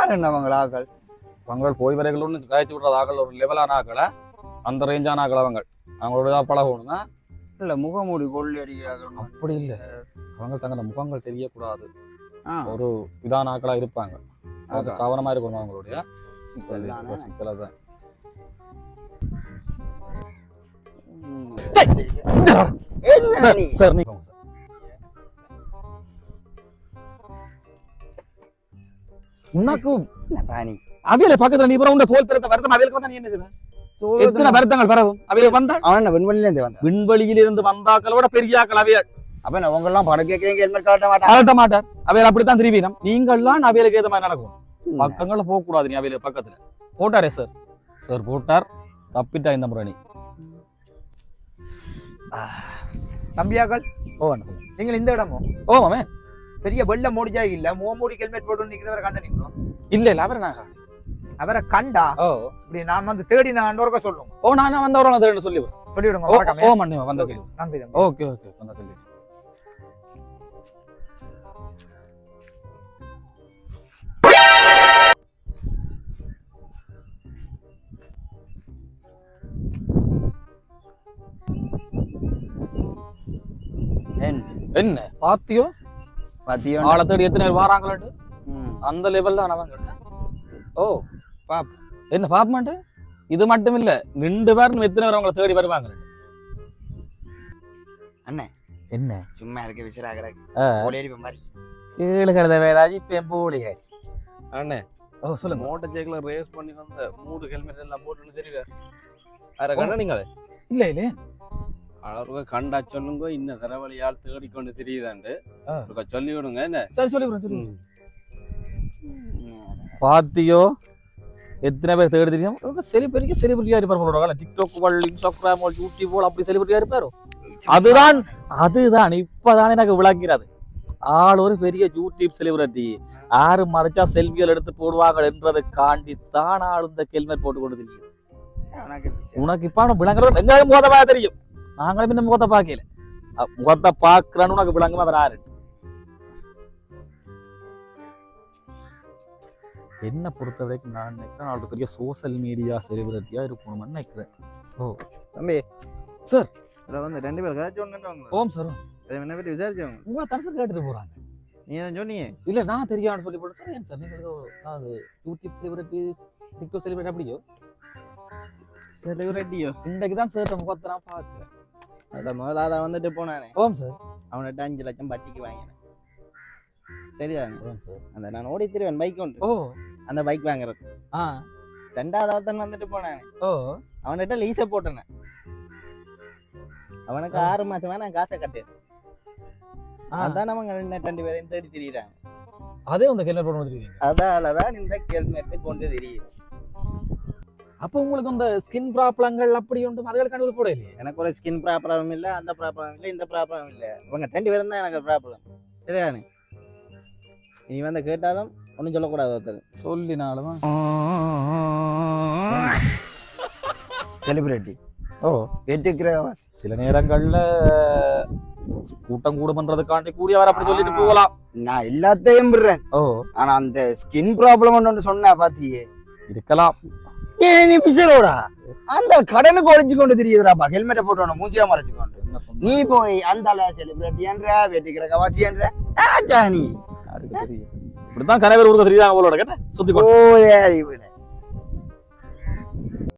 யார் என்ன ஆக்கள் அவங்கள் போய் வரைகள் ஒன்று காய்ச்சி விடுறது ஆக்கள் ஒரு லெவலான ஆக்களை அந்த ரேஞ்சான ஆக்கள் அவங்களோட பழகணும்னா இல்ல முகமூடி கொள்ளி அடிக்கிறார்கள் அப்படி இல்லை அவங்க தங்க முகங்கள் தெரியக்கூடாது ஒரு இதான ஆக்களா இருப்பாங்க கவனமா இருக்கணும் அவங்களுடைய சிக்கலை தான் சார் நீங்க உனக்கு அவியல பக்கத்துல நீ உண்ட தோல் பிறந்த வருத்தம் அவியலுக்கு வந்தா நீ என்ன செய்வ எத்தனை வருத்தங்கள் பரவும் அவியல வந்தா அவன் விண்வெளியில இருந்து வந்தான் விண்வெளியில இருந்து வந்தாக்களோட பெரிய ஆக்கள் அவியல் அப்ப அவங்க எல்லாம் படம் கேட்க மாட்டார் அவையில அப்படித்தான் திரும்பினோம் நீங்கள்லாம் அவையிலுக்கு ஏத மாதிரி நடக்கும் பக்கங்கள்ல போக கூடாது நீ அவையில பக்கத்துல போட்டாரே சார் சார் போட்டார் தப்பிட்டா இந்த முறை நீ தம்பியாக்கள் ஓ என்ன சொல்லுங்க நீங்கள் இந்த இடமோ ஓ மாமே பெரிய வெள்ள மூடிஜா இல்ல மூடி ஹெல்மெட் போட்டு நிக்கிறவரை கண்ட நீங்களோ இல்ல இல்ல அவரை நான் அவரை கண்டா ஓ இப்படி நான் வந்து தேடி நான் ஒருக்க சொல்லுங்க ஓ நான் வந்தவரை தேடி சொல்லிவிடுங்க ஓ மண்ணி வந்த நன்றி ஓகே ஓகே வந்தா சொல்லி என்ன பாத்தியோ ஆளை தேடி எத்தனை பேர் வாராங்களாட்டு அந்த லெவல் தான் அவங்க ஓ பாப் என்ன பாப்பமாட்டு இது மட்டும் இல்ல 2 பேரும் எத்தனை பேர் அவங்கள தேடி வருவாங்க அண்ணே என்ன சும்மா இருக்க விசிறா கிடக்கு ஓடி மாதிரி கீழே கிடந்த வேலாஜி பெம்போடி அண்ணே ஓ சொல்லுங்க மோட்டர் சைக்கிள் ரேஸ் பண்ணி வந்த 3 ஹெல்மெட் எல்லாம் போட்டுன்னு தெரியுங்க வேற கண்டா நீங்க இல்ல இல்ல அவருக்கு கண்டா சொல்லுங்க இன்னும் தரவழியால் தேடிக்கொண்டு தெரியுதாண்டு சொல்லி விடுங்க என்ன சரி சொல்லி விடுங்க பாத்தியோ எத்தனை பேர் தேடி தெரியும் செலிபிரிட்டியா இருப்பாரு டிக்டாக் இன்ஸ்டாகிராம் யூடியூப் அப்படி செலிபிரிட்டியா இருப்பாரு அதுதான் இப்பதான் எனக்கு விளங்கிறது ஆள் ஒரு பெரிய யூடியூப் செலிபிரிட்டி யாரு மறைச்சா செல்வியல் எடுத்து போடுவாங்க என்றதை காண்டித்தான் ஆள் இந்த ஹெல்மெட் போட்டு கொண்டு தெரியும் உனக்கு இப்ப விளங்குறது எங்காலும் முகத்தை தெரியும் நாங்களும் இந்த முகத்தை பார்க்கல முகத்தை பாக்குறான்னு உனக்கு விளங்குமா வேற யாரு என்ன பொறுத்த வரைக்கும் நான் நினைக்கிறேன் அவருக்கு பெரிய சோசியல் மீடியா செலிபிரிட்டியா இருக்கணும்னு நினைக்கிறேன் ஓ தம்பி சார் இதில் வந்து 2 பேர் கதை சொன்னாங்க ஓம் சார் என்ன பற்றி விசாரிச்சவங்க உங்களை தரசர் கேட்டுட்டு போறாங்க நீ தான் சொன்னீங்க இல்ல நான் தெரியான்னு சொல்லி போட்டு சார் ஏன் சார் நீங்க அது யூடியூப் செலிபிரிட்டி டிக்டாக் செலிபிரிட்டி அப்படியோ செலிபிரிட்டியோ இன்றைக்கு தான் சார் முகத்தை நான் பார்க்கிறேன் அதான் முதல்ல அதை வந்துட்டு போனானே ஓம் சார் அவன்கிட்ட 5 லட்சம் பட்டிக்கு வாங்கினேன் சரிதாங்க ஓம் சார் அந்த நான் ஓடி திருவேன் பைக் உண்டு ஓ அந்த பைக் வாங்குறது 2வது ஒருத்தன் வந்துட்டு போனானே ஓ அவன்கிட்ட லீஸை போட்டேன் அவனுக்கு 6 மாசமா நான் காசை கட்டேன் அதான் அவங்க 2 பேரையும் தேடி திரியிறாங்க அதே அந்த ஹெல்மெட் போட்டு வந்துருக்கீங்க அதாலதான் இந்த ஹெல்மெட் கொண்டு தெரியுது அப்ப உங்களுக்கு அந்த ஸ்கின் ப்ராப்ளங்கள் அப்படி ஒன்று அதுகள் கண்டு போட இல்லையே எனக்கு ஒரு ஸ்கின் ப்ராப்ளம் இல்லை அந்த ப்ராப்ளம் இல்லை இந்த ப்ராப்ளம் இல்லை இவங்க 2 பேரும் தான் எனக்கு ப்ராப்ளம் சரிதானே நீ வந்து கேட்டாலும் ஒன்றும் சொல்லக்கூடாது ஒருத்தர் சொல்லினாலும் செலிபிரிட்டி ஓ வெற்றிக்கிற சில நேரங்கள்ல கூட்டம் கூட பண்றதுக்காண்டி கூடிய வர அப்படி சொல்லிட்டு போகலாம் நான் எல்லாத்தையும் விடுறேன் ஓ ஆனா அந்த ஸ்கின் ப்ராப்ளம் ஒன்று சொன்னா பாத்தியே இருக்கலாம் நீ பிசரோடா அந்த கடனுக்கு ஒழிச்சு கொண்டு தெரியுதுடாப்பா ஹெல்மெட்டை போட்டு மூஞ்சியா மறைச்சு கொண்டு நீ போய் அந்த செலிபிரிட்டின்ற வெற்றிக்கிற கவாசின்ற நீ இப்படித்தான் கரைவர் ஊருக்கு தெரியுதாங்க போலோட கேட்ட சுத்தி ஓ